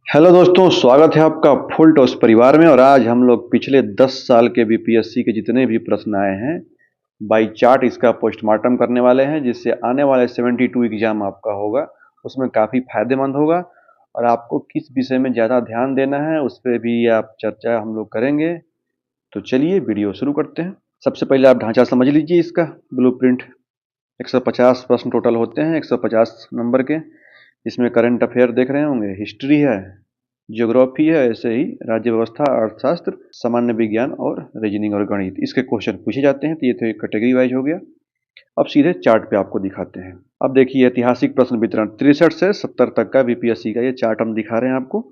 Hello दोस्तों, स्वागत है आपका फुल टॉस परिवार में। और आज हम लोग पिछले 10 साल के बीपीएससी के जितने भी प्रश्न आए हैं बाई चार्ट इसका पोस्टमार्टम करने वाले हैं, जिससे आने वाले 72 एग्जाम आपका होगा उसमें काफ़ी फायदेमंद होगा। और आपको किस विषय में ज़्यादा ध्यान देना है उस पर भी आप चर्चा हम लोग करेंगे। तो चलिए वीडियो शुरू करते हैं। सबसे पहले आप ढांचा समझ लीजिए इसका ब्लूप्रिंट। 150 प्रश्न टोटल होते हैं, 150 नंबर के। इसमें करंट अफेयर देख रहे होंगे, हिस्ट्री है, ज्योग्राफी है, ऐसे ही राज्य व्यवस्था, अर्थशास्त्र, सामान्य विज्ञान और रीजनिंग और गणित, इसके क्वेश्चन पूछे जाते हैं। तो ये तो एक कैटेगरी वाइज हो गया। अब सीधे चार्ट पे आपको दिखाते हैं। अब देखिए, ऐतिहासिक प्रश्न वितरण 63 से 70 तक का बीपीएससी का ये चार्ट हम दिखा रहे हैं आपको।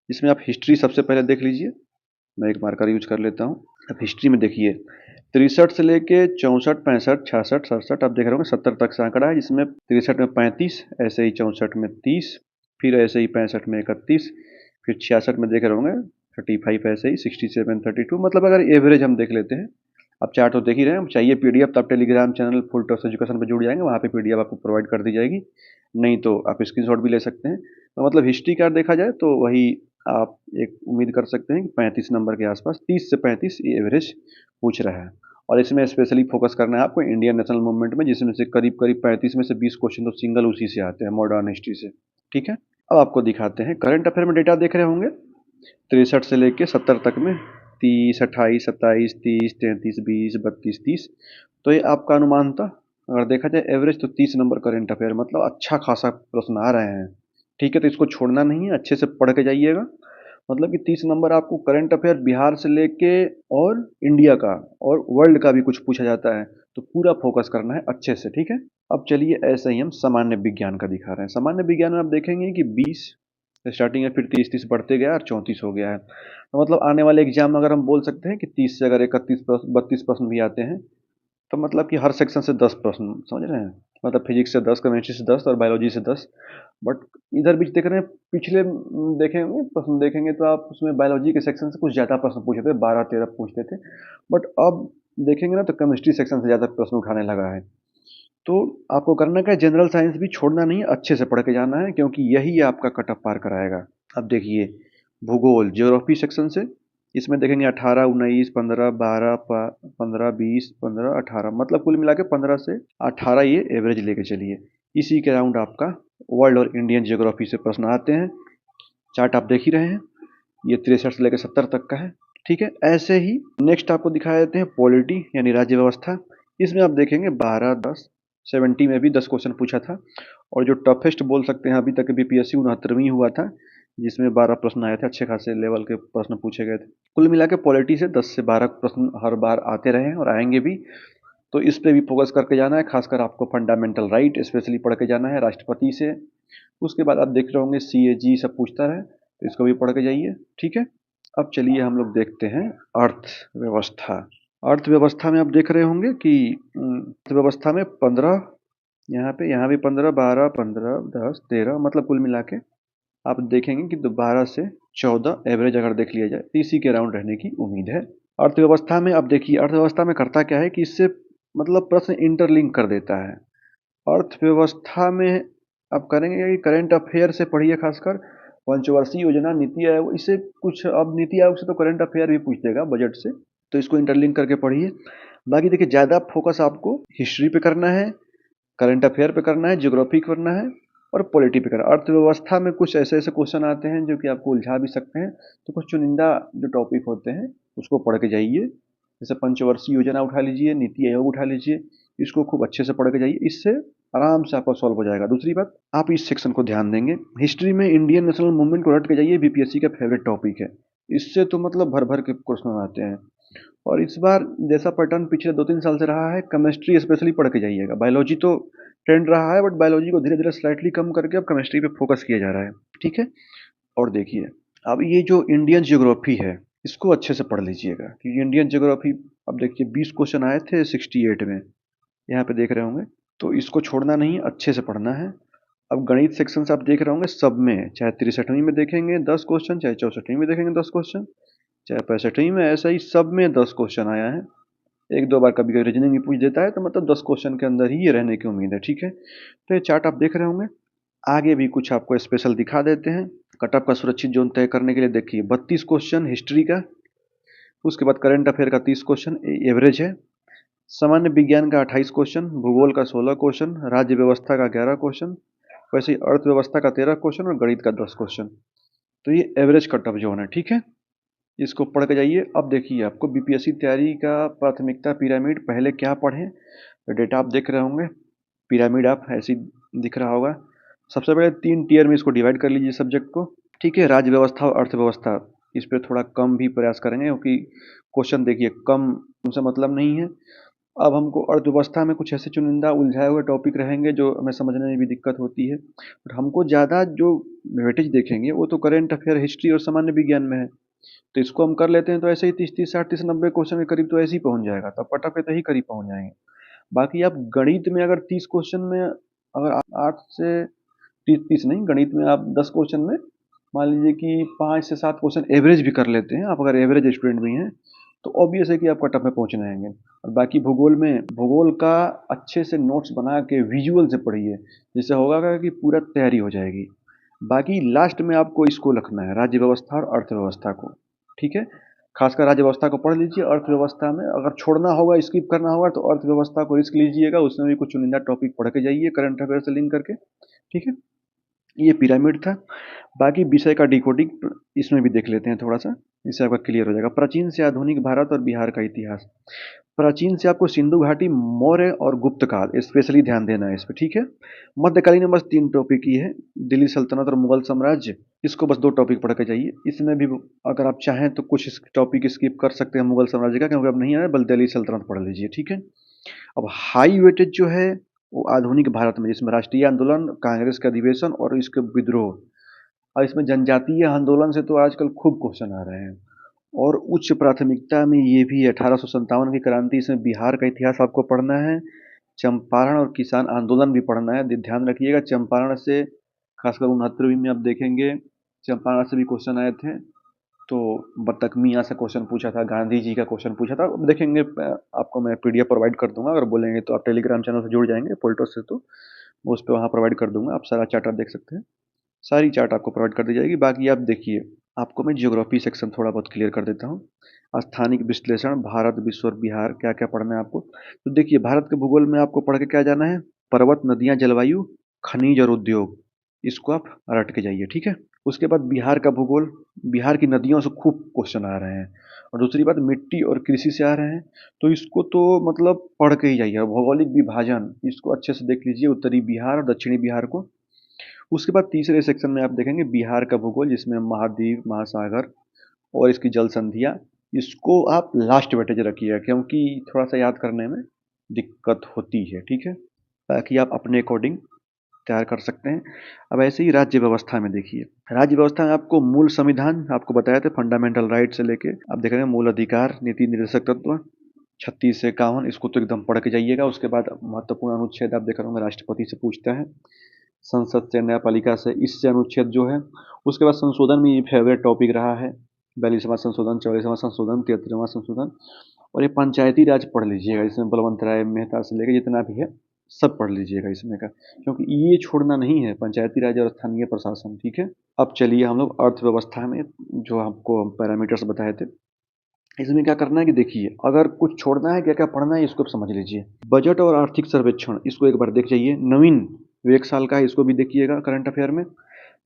इसमें आप हिस्ट्री सबसे पहले देख लीजिए। मैं एक मार्कर यूज कर लेता हूँ। अब हिस्ट्री में देखिए, 63 से लेके 64, 65, 66, 67, आप देख रहे होंगे 70 तक का आंकड़ा है, जिसमें 63 में 35, ऐसे ही 64 में 30, फिर ऐसे ही 65 में 31, फिर 66 में देख रहे होंगे 35, ऐसे ही 67, 32। मतलब अगर एवरेज हम देख लेते हैं, आप चार्ट तो देख ही रहे हैं। चाहिए पीडीएफ तो आप Telegram channel full toss education पर जुड़ जाएंगे, वहाँ पे पीडीएफ आपको प्रोवाइड कर दी जाएगी। नहीं तो आप स्क्रीनशॉट भी ले सकते हैं। तो मतलब हिस्ट्री का देखा जाए तो वही आप एक उम्मीद कर सकते हैं कि 35 नंबर के आसपास, 30 से 35 ये एवरेज पूछ रहा है। और इसमें स्पेशली फोकस करना है आपको इंडियन नेशनल मूवमेंट में, जिसमें से करीब करीब 35 में से 20 क्वेश्चन तो सिंगल उसी से आते हैं, मॉडर्न हिस्ट्री से। ठीक है, अब आपको दिखाते हैं करंट अफेयर में डेटा देख रहे होंगे 63 से लेके 70 तक में 30, 28, 27, 30, 33, 20, 32, 30। तो ये आपका अनुमान था। अगर देखा जाए एवरेज तो 30 नंबर करंट अफेयर, मतलब अच्छा खासा प्रश्न आ रहे हैं। ठीक है, तो इसको छोड़ना नहीं है, अच्छे से पढ़ के जाइएगा। मतलब कि 30 नंबर आपको करंट अफेयर बिहार से लेके और इंडिया का और वर्ल्ड का भी कुछ पूछा जाता है, तो पूरा फोकस करना है अच्छे से। ठीक है, अब चलिए ऐसे ही हम सामान्य विज्ञान का दिखा रहे हैं। सामान्य विज्ञान में आप देखेंगे कि 20 स्टार्टिंग है, फिर 30 बढ़ते गया और 34 हो गया है। तो मतलब आने वाले एग्जाम में अगर हम बोल सकते हैं कि 30 से अगर 31 32 प्रश्न भी आते हैं, तो मतलब कि हर सेक्शन से 10 प्रश्न, समझ रहे हैं। मतलब फिजिक्स से 10, केमिस्ट्री से 10 और बायोलॉजी से 10। बट इधर भी देख रहे हैं, पिछले देखेंगे प्रश्न देखेंगे तो आप उसमें बायोलॉजी के सेक्शन से कुछ ज़्यादा प्रश्न पूछे थे, 12 13 पूछते थे। बट अब देखेंगे ना तो केमिस्ट्री सेक्शन से ज़्यादा प्रश्न उठाने लगा है। तो आपको करना क्या है, जनरल साइंस भी छोड़ना नहीं है, अच्छे से पढ़ के जाना है, क्योंकि यही आपका कट ऑफ पार कराएगा। अब देखिए, भूगोल ज्योग्राफी सेक्शन से इसमें देखेंगे 18, 19, 15, 12, 15, 20, 15, 18, मतलब कुल मिला के 15 से 18 ये एवरेज लेके चलिए। इसी के राउंड आपका वर्ल्ड और इंडियन ज्योग्राफी से प्रश्न आते हैं। चार्ट आप देख ही रहे हैं, ये 63 से लेकर 70 तक का है। ठीक है, ऐसे ही नेक्स्ट आपको दिखा देते हैं पॉलिटी यानी राज्य व्यवस्था। इसमें आप देखेंगे 12, 10, 70 में भी 10 क्वेश्चन पूछा था। और जो टफेस्ट बोल सकते हैं अभी तक बीपीएससी 69वीं हुआ था, जिसमें 12 प्रश्न आए थे, अच्छे खासे लेवल के प्रश्न पूछे गए थे। कुल मिला के पॉलिटी से 10 से 12 प्रश्न हर बार आते रहे हैं और आएंगे भी। तो इस पे भी फोकस करके जाना है, खासकर आपको फंडामेंटल राइट स्पेशली पढ़ के जाना है राष्ट्रपति से। उसके बाद आप देख रहे होंगे सीएजी सब पूछता रहे, तो इसको भी पढ़ के जाइए। ठीक है, अब चलिए हम लोग देखते हैं अर्थव्यवस्था। अर्थव्यवस्था में आप देख रहे होंगे कि अर्थव्यवस्था में 15, यहाँ भी 15, 12, 15, 10, 13, मतलब कुल मिला के आप देखेंगे कि 12 से 14 एवरेज अगर देख लिया जाए तो इसी के राउंड रहने की उम्मीद है। अर्थव्यवस्था में अब देखिए, अर्थव्यवस्था में करता क्या है कि इससे मतलब प्रश्न इंटरलिंक कर देता है। अर्थव्यवस्था में आप करेंगे कि करंट अफेयर से पढ़िए, खासकर पंचवर्षीय योजना, नीति आयोग, इससे कुछ, अब नीति आयोग से तो करंट अफेयर भी पूछ देगा बजट से, तो इसको इंटरलिंक करके पढ़िए। बाकी देखिए, ज़्यादा फोकस आपको हिस्ट्री पे करना है, करंट अफेयर पे करना है, ज्योग्राफी करना है और पॉलिटी पे करना है। अर्थव्यवस्था में कुछ ऐसे ऐसे क्वेश्चन आते हैं जो कि आपको उलझा भी सकते हैं, तो कुछ चुनिंदा जो टॉपिक होते हैं उसको पढ़ के जाइए। जैसे पंचवर्षीय योजना उठा लीजिए, नीति आयोग उठा लीजिए, इसको खूब अच्छे से पढ़ के जाइए, इससे आराम से आपका सॉल्व हो जाएगा। दूसरी बात, आप इस सेक्शन को ध्यान देंगे, हिस्ट्री में इंडियन नेशनल मूवमेंट को रट के जाइए, बीपीएससी का फेवरेट टॉपिक है। इससे तो मतलब भर भर के क्वेश्चन आते हैं। और इस बार जैसा पैटर्न पिछले 2 3 साल से रहा है, केमिस्ट्री स्पेशली पढ़ के जाइएगा। बायोलॉजी तो ट्रेंड रहा है, बट बायोलॉजी को धीरे धीरे स्लाइटली कम करके अब केमिस्ट्री पे फोकस किया जा रहा है। ठीक है, और देखिए, अब ये जो इंडियन ज्योग्राफी है इसको अच्छे से पढ़ लीजिएगा, क्योंकि इंडियन ज्योग्राफी, अब देखिए 20 क्वेश्चन आए थे 68 में, यहाँ पे देख रहे होंगे। तो इसको छोड़ना नहीं, अच्छे से पढ़ना है। अब गणित सेक्शन से आप देख रहे होंगे, सब में चाहे 63वीं में देखेंगे 10 क्वेश्चन, चाहे 64वीं में देखेंगे 10 क्वेश्चन, चाहे 65वीं में, ऐसा ही सब में 10 क्वेश्चन आया है। एक दो बार कभी कभी रीजनिंग भी पूछ देता है, तो मतलब 10 क्वेश्चन के अंदर ही ये रहने की उम्मीद है। ठीक है, तो ये चार्ट आप देख रहे होंगे। आगे भी कुछ आपको स्पेशल दिखा देते हैं। कट ऑफ का सुरक्षित जोन तय करने के लिए देखिए 32 क्वेश्चन हिस्ट्री का, उसके बाद करंट अफेयर का 30 क्वेश्चन एवरेज है, सामान्य विज्ञान का 28 क्वेश्चन, भूगोल का 16 क्वेश्चन, राज्य व्यवस्था का 11 क्वेश्चन, वैसे ही अर्थव्यवस्था का 13 क्वेश्चन और गणित का 10 क्वेश्चन। तो ये एवरेज कट ऑफ जोन है, ठीक है। इसको पढ़ के जाइए। अब देखिए आपको बीपीएससी तैयारी का प्राथमिकता पिरामिड पहले क्या पढ़ें, तो डेटा आप देख रहे होंगे, पिरामिड आप ऐसे ही दिख रहा होगा। सबसे पहले 3 टियर में इसको डिवाइड कर लीजिए सब्जेक्ट को, ठीक है। राज्य व्यवस्था और अर्थव्यवस्था इस पर थोड़ा कम भी प्रयास करेंगे क्योंकि क्वेश्चन देखिए कम से मतलब नहीं है। अब हमको अर्थव्यवस्था में कुछ ऐसे चुनिंदा उलझाए हुए टॉपिक रहेंगे जो हमें समझने में भी दिक्कत होती है, और हमको ज़्यादा जो वेटेज देखेंगे वो तो करेंट अफेयर, हिस्ट्री और सामान्य विज्ञान में है। तो इसको हम कर लेते हैं, तो ऐसे ही 30-30, 60-30, 90 क्वेश्चन के करीब तो ऐसे ही पहुंच जाएगा, तो पटा पे तो ही करीब पहुंच जाएंगे। बाकी आप गणित में अगर 30 क्वेश्चन में अगर 8 से 30 नहीं, गणित में आप 10 क्वेश्चन में मान लीजिए कि 5 से 7 क्वेश्चन एवरेज भी कर लेते हैं, आप अगर एवरेज स्टूडेंट भी हैं तो ऑब्वियस है कि आप कट ऑफ में पहुंच जाएंगे। और बाकी भूगोल में, भूगोल का अच्छे से नोट्स बना के विजुअल से पढ़िए, जिससे होगा कि पूरा तैयारी हो जाएगी। बाकी लास्ट में आपको इसको रखना है, राज्य व्यवस्था और अर्थव्यवस्था को, ठीक है। खासकर राज्य व्यवस्था को पढ़ लीजिए, अर्थव्यवस्था में अगर छोड़ना होगा, स्किप करना होगा तो अर्थव्यवस्था को रिस्क लीजिएगा, उसमें भी कुछ चुनिंदा टॉपिक पढ़ के जाइए करंट अफेयर से लिंक करके, ठीक है। ये पिरामिड था। बाकी विषय का डिकोडिंग इसमें भी देख लेते हैं थोड़ा सा, इससे आपका क्लियर हो जाएगा। प्राचीन से आधुनिक भारत और बिहार का इतिहास। प्राचीन से आपको सिंधु घाटी, मौर्य और गुप्त काल स्पेशली ध्यान देना है इस पर, ठीक है। मध्यकालीन में बस 3 टॉपिक ही है, दिल्ली सल्तनत और मुगल साम्राज्य, इसको बस 2 टॉपिक पढ़ के जाइए। इसमें भी अगर आप चाहें तो कुछ टॉपिक स्किप कर सकते हैं मुगल साम्राज्य का, क्योंकि अब नहीं आया, बल दिल्ली सल्तनत पढ़ लीजिए, ठीक है। अब हाई वेटेज जो है वो आधुनिक भारत में, जिसमें राष्ट्रीय आंदोलन, कांग्रेस का अधिवेशन और इसके विद्रोह, और इसमें जनजातीय आंदोलन से तो आजकल खूब क्वेश्चन आ रहे हैं। और उच्च प्राथमिकता में ये भी 1857 की क्रांति, इसमें बिहार का इतिहास आपको पढ़ना है, चंपारण और किसान आंदोलन भी पढ़ना है। ध्यान रखिएगा, चंपारण से खासकर 69वीं में आप देखेंगे चंपारण से भी क्वेश्चन आए थे। तो बतख मियाँ से क्वेश्चन पूछा था, गांधी जी का क्वेश्चन पूछा था। अब देखेंगे, आपको मैं पीडीएफ प्रोवाइड कर दूंगा, अगर बोलेंगे तो आप टेलीग्राम चैनल से जुड़ जाएंगे पोल्टोस से, तो उस पर वहाँ प्रोवाइड कर दूंगा, आप सारा चार्ट आप देख सकते हैं, सारी चार्ट आपको प्रोवाइड कर दी जाएगी। बाकी आप देखिए, आपको मैं जियोग्राफी सेक्शन थोड़ा बहुत क्लियर कर देता हूँ। स्थानिक विश्लेषण, भारत, विश्व और बिहार, क्या क्या पढ़ना है आपको। तो देखिए, भारत के भूगोल में आपको पढ़ के क्या जाना है, पर्वत, नदियाँ, जलवायु, खनिज और उद्योग, इसको आप रट के जाइए, ठीक है। उसके बाद बिहार का भूगोल, बिहार की नदियों से खूब क्वेश्चन आ रहे हैं, और दूसरी बात मिट्टी और कृषि से आ रहे हैं, तो इसको तो मतलब पढ़ के ही जाइए। भौगोलिक विभाजन, इसको अच्छे से देख लीजिए, उत्तरी बिहार और दक्षिणी बिहार को। उसके बाद तीसरे सेक्शन में आप देखेंगे बिहार का भूगोल, जिसमें महाद्वीप, महासागर और इसकी जल संधियाँ, इसको आप लास्ट वेटेज रखिएगा, क्योंकि थोड़ा सा याद करने में दिक्कत होती है, ठीक है। बाकी आप अपने अकॉर्डिंग तैयार कर सकते हैं। अब ऐसे ही राज्य व्यवस्था में देखिए, राज्य व्यवस्था में आपको मूल संविधान आपको बताए थे, फंडामेंटल राइट से लेके आप देखेंगे मूल अधिकार, नीति निर्देशक तत्व 36 से 51, इसको तो एकदम पढ़ के जाइएगा। उसके बाद महत्वपूर्ण अनुच्छेद आप देख रहे होंगे, राष्ट्रपति से पूछता है, संसद से, न्यायपालिका से, इससे अनुच्छेद जो है। उसके बाद संशोधन में ये फेवरेट टॉपिक रहा है, 42वां संशोधन, 44वां संशोधन, 73वां संशोधन, और ये पंचायती राज पढ़ लीजिएगा, इसमें बलवंत राय मेहता से लेकर जितना भी है सब पढ़ लीजिएगा इसमें का, क्योंकि ये छोड़ना नहीं है, पंचायती राज और स्थानीय प्रशासन, ठीक है। अब चलिए हम लोग अर्थव्यवस्था में जो आपको पैरामीटर्स बताए थे, इसमें क्या करना है कि देखिए, अगर कुछ छोड़ना है, क्या क्या पढ़ना है, इसको आप समझ लीजिए। बजट और आर्थिक सर्वेक्षण, इसको एक बार देख जाइए, नवीन 1 साल का है, इसको भी देखिएगा करंट अफेयर में।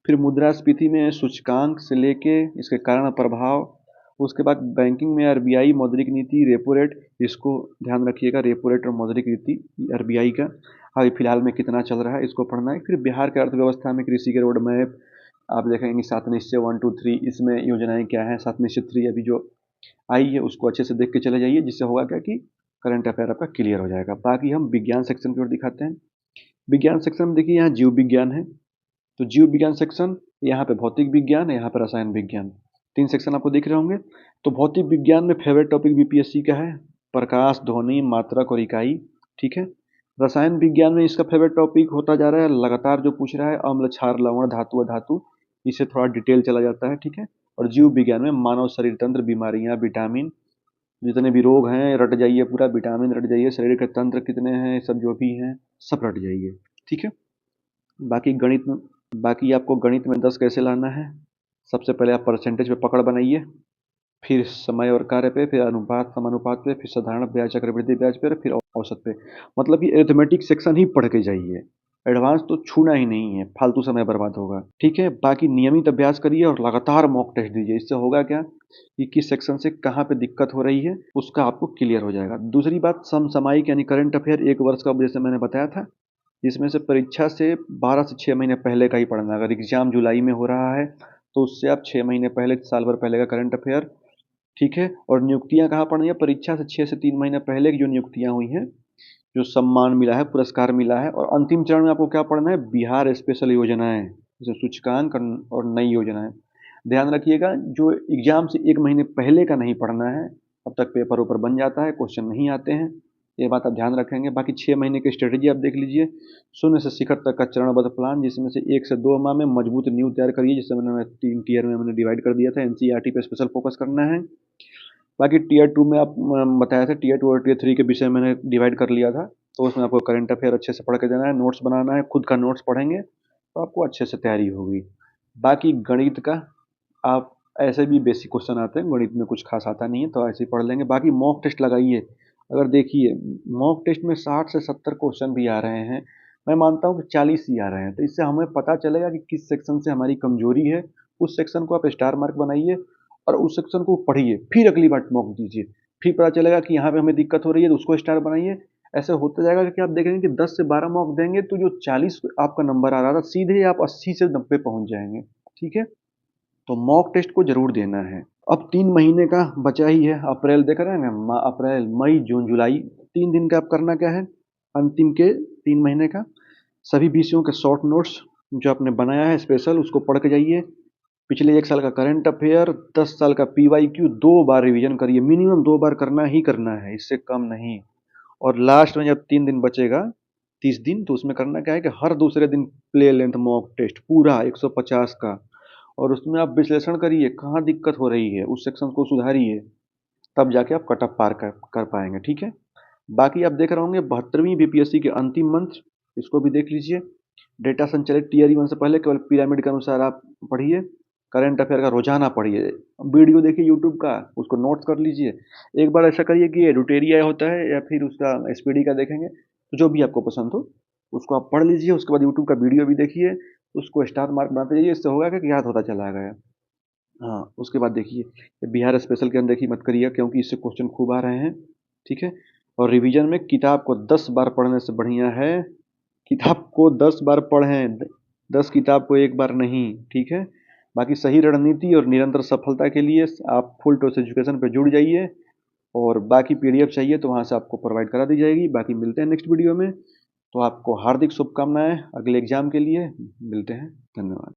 फिर मुद्रास्फीति में सूचकांक से लेके इसके कारण और प्रभाव। उसके बाद बैंकिंग में आरबीआई मौद्रिक नीति, रेपो रेट, इसको ध्यान रखिएगा, रेपो रेट और मौद्रिक नीति आरबीआई का अभी फिलहाल में कितना चल रहा है, इसको पढ़ना है। फिर बिहार के अर्थव्यवस्था में कृषि के रोड मैप आप देखेंगे, 7 निश्चय 1, 2, 3, इसमें योजनाएं क्या है, 7 निश्चय 3 अभी जो आई है, उसको अच्छे से देख के चले जाइए, जिससे होगा क्या कि करंट अफेयर आपका क्लियर हो जाएगा। बाकी हम विज्ञान सेक्शन की ओर दिखाते हैं। विज्ञान सेक्शन में देखिए, यहाँ जीव विज्ञान है, तो जीव विज्ञान सेक्शन, यहाँ पे भौतिक विज्ञान है, यहाँ पे रसायन विज्ञान, 3 सेक्शन आपको दिख रहे होंगे। तो भौतिक विज्ञान में फेवरेट टॉपिक बीपीएससी का है, प्रकाश, ध्वनि, मात्रक और इकाई, ठीक है। रसायन विज्ञान में इसका फेवरेट टॉपिक होता जा रहा है, लगातार जो पूछ रहा है, अम्ल, क्षार, लवण, धातु, अधातु, इससे थोड़ा डिटेल चला जाता है, ठीक है। और जीव विज्ञान में मानव शरीर तंत्र, बीमारियां, विटामिन, जितने भी रोग हैं रट जाइए, पूरा विटामिन रट जाइए, शरीर के तंत्र कितने हैं, सब जो भी हैं सब रट जाइए, ठीक है। बाकी गणित में, बाकी आपको गणित में 10 कैसे लाना है, सबसे पहले आप परसेंटेज पे पकड़ बनाइए, फिर समय और कार्य पे, फिर अनुपात समानुपात पे, फिर साधारण ब्याज चक्रवृद्धि ब्याज पे, फिर औसत पे। मतलब कि अरिथमेटिक सेक्शन ही पढ़ के जाइए, एडवांस तो छूना ही नहीं है, फालतू समय बर्बाद होगा। ठीक है, बाकी नियमित अभ्यास करिए और लगातार मॉक टेस्ट दीजिए। इससे होगा क्या कि किस सेक्शन से कहाँ पे दिक्कत हो रही है उसका आपको क्लियर हो जाएगा। दूसरी बात, समसामयिक यानी करंट अफेयर 1 वर्ष का जैसे मैंने बताया था, जिसमें से परीक्षा से 12 से 6 महीने पहले का ही पढ़ना है। अगर एग्जाम जुलाई में हो रहा है तो उससे आप 6 महीने पहले, साल भर पहले का करंट अफेयर, ठीक है। और नियुक्तियां कहाँ पढ़नी है, परीक्षा से 6 से 3 महीने पहले की जो नियुक्तियां हुई हैं, जो सम्मान मिला है, पुरस्कार मिला है। और अंतिम चरण में आपको क्या पढ़ना है, बिहार स्पेशल योजनाएं, जैसे सूचकांक और नई योजनाएं। ध्यान रखिएगा, जो एग्जाम से 1 महीने पहले का नहीं पढ़ना है, अब तक पेपर ऊपर बन जाता है, क्वेश्चन नहीं आते हैं, ये बात आप ध्यान रखेंगे। बाकी 6 महीने की स्ट्रेटेजी आप देख लीजिए, शून्य से शिखर तक का चरणबद्ध प्लान, जिसमें से 1 से 2 माह में मजबूत नींव तैयार करिए, जिससे मैंने 3 टियर में मैंने डिवाइड कर दिया था। एनसीईआरटी पे स्पेशल फोकस करना है। बाकी टियर 2 में आप बताया था, टियर 2 और टियर 3 के विषय मैंने डिवाइड कर लिया था, तो उसमें आपको करंट अफेयर अच्छे से पढ़ के देना है, नोट्स बनाना है, खुद का नोट्स पढ़ेंगे तो आपको अच्छे से तैयारी होगी। बाकी गणित का आप ऐसे भी बेसिक क्वेश्चन आते हैं, गणित में कुछ खास आता नहीं है, तो ऐसे ही पढ़ लेंगे। बाकी मॉक टेस्ट लगाइए। अगर देखिए, मॉक टेस्ट में 60 से 70 क्वेश्चन भी आ रहे हैं, मैं मानता हूँ कि 40 ही आ रहे हैं, तो इससे हमें पता चलेगा कि किस सेक्शन से हमारी कमजोरी है। उस सेक्शन को आप स्टार मार्क बनाइए और उस सेक्शन को पढ़िए, फिर अगली बार मॉक दीजिए, फिर पता चलेगा कि यहाँ पे हमें दिक्कत हो रही है तो उसको स्टार बनाइए। ऐसे होता जाएगा कि आप देखेंगे कि 10 से 12 मॉक देंगे तो जो 40 आपका नंबर आ रहा था, सीधे आप 80 से 90 पहुंच जाएंगे। ठीक है, तो मॉक टेस्ट को जरूर देना है। अब 3 महीने का बचा ही है, अप्रैल देख रहे हैं ना, अप्रैल मई जून जुलाई, 3 दिन का आप करना क्या है, अंतिम के 3 महीने का सभी विषयों के शॉर्ट नोट्स जो आपने बनाया है स्पेशल, उसको पढ़ के जाइए। पिछले 1 साल का करंट अफेयर, 10 साल का पीवाईक्यू 2 बार रिवीजन करिए, मिनिमम 2 बार करना ही करना है, इससे कम नहीं। और लास्ट में जब 3 दिन बचेगा, 30 दिन, तो उसमें करना क्या है कि हर दूसरे दिन प्ले लेंथ मॉक टेस्ट पूरा 150 का, और उसमें आप विश्लेषण करिए कहाँ दिक्कत हो रही है, उस सेक्शन को सुधारिए, तब जाके आप कट ऑफ पार कर पाएंगे। ठीक है, बाकी आप देख रहे होंगे 72वीं बीपीएससी के अंतिम मंत्र, इसको भी देख लीजिए। डेटा संचालित टीआरई 1 से पहले केवल पिरामिड के अनुसार आप पढ़िए, करंट अफेयर का रोजाना पढ़िए, वीडियो देखिए यूट्यूब का, उसको नोट्स कर लीजिए। एक बार ऐसा करिए कि एडुटेरिया होता है या फिर उसका एसपीडी का देखेंगे, तो जो भी आपको पसंद हो उसको आप पढ़ लीजिए, उसके बाद यूट्यूब का वीडियो भी देखिए, उसको स्टार मार्क बनाते जाइए, इससे होगा कि याद होता चला गया। हाँ, उसके बाद देखिए, बिहार स्पेशल की अनदेखी मत करिए, क्योंकि इससे क्वेश्चन खूब आ रहे हैं। ठीक है, और रिवीजन में किताब को 10 बार पढ़ने से बढ़िया है, किताब को 10 बार पढ़ें, 10 किताब को 1 बार नहीं। ठीक है, बाकी सही रणनीति और निरंतर सफलता के लिए आप फुल टॉस एजुकेशन पे जुड़ जाइए, और बाकी पीडीएफ चाहिए तो वहाँ से आपको प्रोवाइड करा दी जाएगी। बाकी मिलते हैं नेक्स्ट वीडियो में, तो आपको हार्दिक शुभकामनाएं अगले एग्जाम के लिए। मिलते हैं, धन्यवाद।